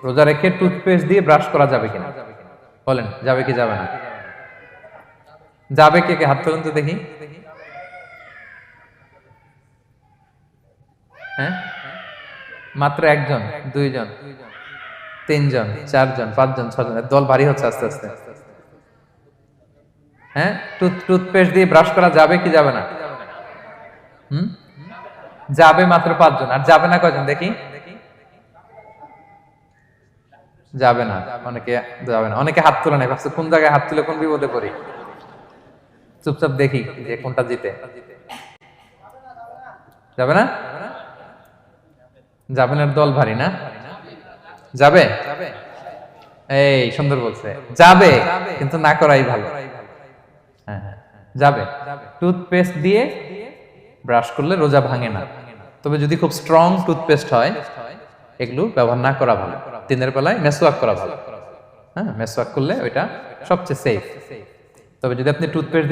রোজা রেখে টুথপেস্ট দিয়ে ব্রাশ করা যাবে কিনা বলেন, যাবে কি যাবে না? যাবে, কে কে হাত তুলুন তো দেখি। হ্যাঁ, মাত্র একজন, দুইজন, তিনজন, চারজন, পাঁচজন, ছজন, দল ভারী হচ্ছে আস্তে আস্তে। হ্যাঁ, টুথপেস্ট দিয়ে ব্রাশ করা যাবে কি যাবে না? হুম, যাবে মাত্র পাঁচজন, আর যাবে না কয়জন দেখি? যাবে না, অনেকে যাবে না, অনেকে হাত তুলে নাই, ভাবছে কোন জায়গায় হাত তুলে কোন বিপদে পড়ি। চুপচাপ দেখি যে কোনটা জিতে। যাবে না? যাবে না, দল ভারী না? যাবে, এই সুন্দর বলছে, যাবে কিন্তু না করাই ভালো। হ্যাঁ হ্যাঁ, যাবে। টুথপেস্ট দিয়ে ব্রাশ করলে রোজা ভাঙে না, তবে যদি খুব স্ট্রং টুথপেস্ট হয় এগুলো ব্যবহার না করা ভালো। দিনের বেলায় মেসওয়াক করা ভালো। হ্যাঁ, মেসওয়াক করলে ওইটা সবচেয়ে সেফ। তবে যদি আপনি টুথপেস্ট